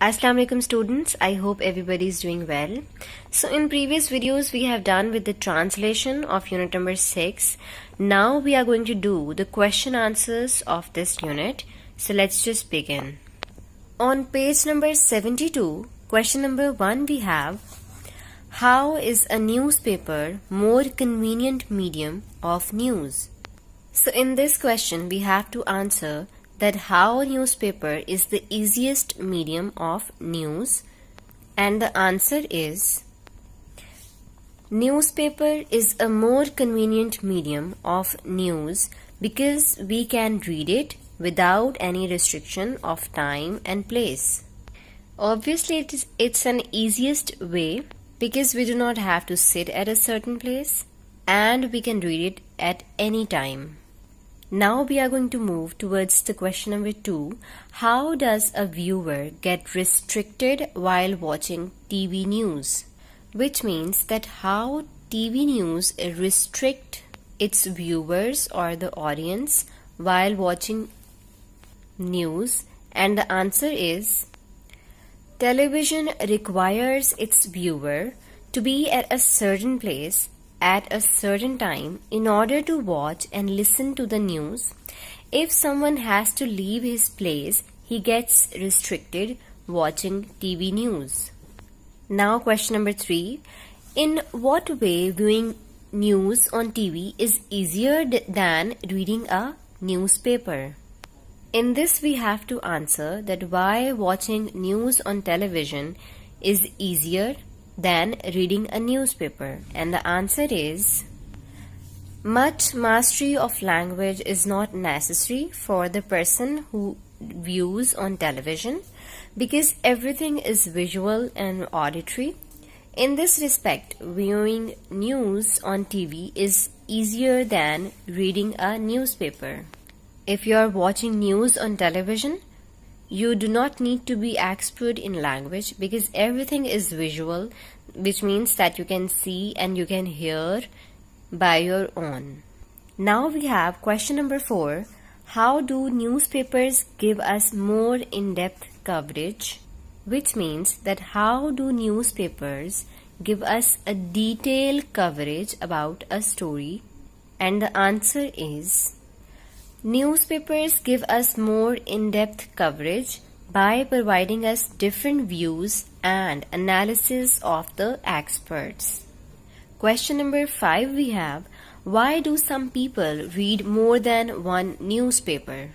Assalamu alaikum students, I hope everybody is doing well. So in previous videos we have done with the translation of unit number 6. Now we are going to do the question answers of this unit. So let's just begin. On page number 72, question number 1 we have, how is a newspaper more convenient medium of news? So in this question we have to answer that how a newspaper is the easiest medium of news, and the answer is newspaper is a more convenient medium of news because we can read it without any restriction of time and place. Obviously it's an easiest way because we do not have to sit at a certain place and we can read it at any time. Now we are going to move towards the question number 2. How does a viewer get restricted while watching TV news? Which means that how TV news restrict its viewers or the audience while watching news, and the answer is television requires its viewer to be at a certain place at a certain time in order to watch and listen to the news. If someone has to leave his place, he gets restricted watching TV news. Now question number 3. In what way viewing news on TV is easier than reading a newspaper? In this we have to answer that why watching news on television is easier than reading a newspaper, and the answer is much mastery of language is not necessary for the person who views on television because everything is visual and auditory. In this respect, viewing news on TV is easier than reading a newspaper. If you are watching news on television, you do not need to be expert in language because everything is visual, which means that you can see and you can hear by your own. Now we have question number 4. How do newspapers give us more in-depth coverage? Which means that how do newspapers give us a detailed coverage about a story? And the answer is newspapers give us more in-depth coverage by providing us different views and analysis of the experts. Question number 5 we have, why do some people read more than one newspaper?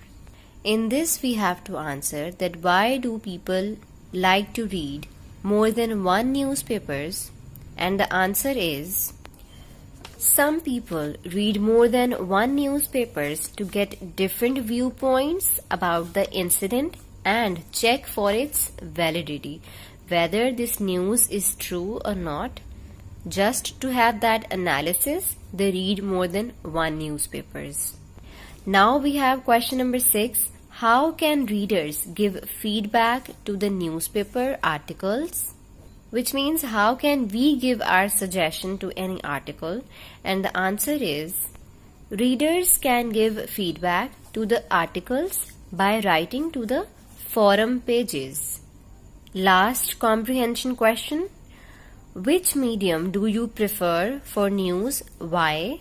In this we have to answer that why do people like to read more than one newspapers, and the answer is some people read more than one newspapers to get different viewpoints about the incident and check for its validity, whether this news is true or not. Just to have that analysis, they read more than one newspapers. Now we have question number 6. How can readers give feedback to the newspaper articles? Which means how can we give our suggestion to any article, and the answer is readers can give feedback to the articles by writing to the forum pages. Last comprehension question, which medium do you prefer for news? Why?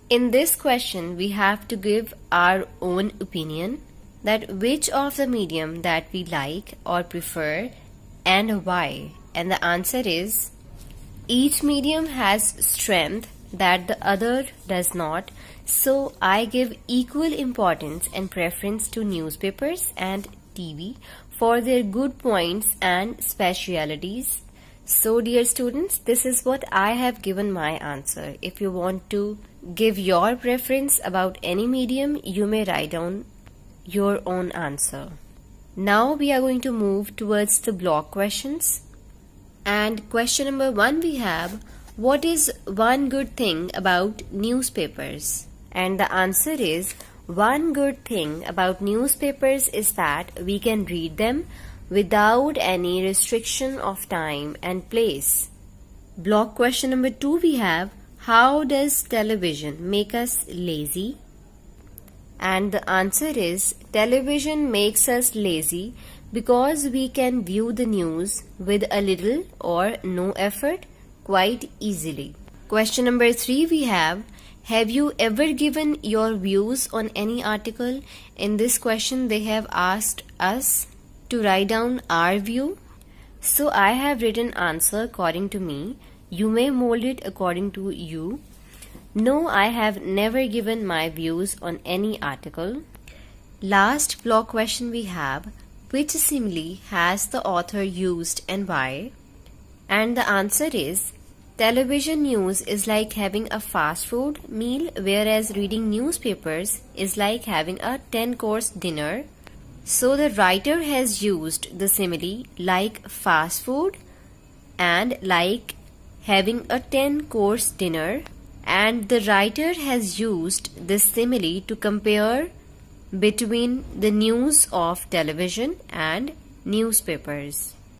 In this question we have to give our own opinion that which of the medium that we like or prefer and why. And the answer is each medium has strength that the other does not, so I give equal importance and preference to newspapers and TV for their good points and specialities. So dear students, this is what I have given my answer. If you want to give your preference about any medium, you may write down your own answer. Now we are going to move towards the block questions. And question number 1 we have, what is one good thing about newspapers? And the answer is one good thing about newspapers is that we can read them without any restriction of time and place. Block question number 2 we have, how does television make us lazy? And the answer is television makes us lazy because we can view the news with a little or no effort quite easily. Question number 3 we have you ever given your views on any article? In this question they have asked us to write down our view. So I have written answer according to me. You may mold it according to you. No, I have never given my views on any article. Last block question we have, which simile has the author used and why? And the answer is, television news is like having a fast food meal, whereas reading newspapers is like having a 10-course dinner. So the writer has used the simile like fast food and like having a 10-course dinner, and the writer has used this simile to compare between the news of television and newspapers.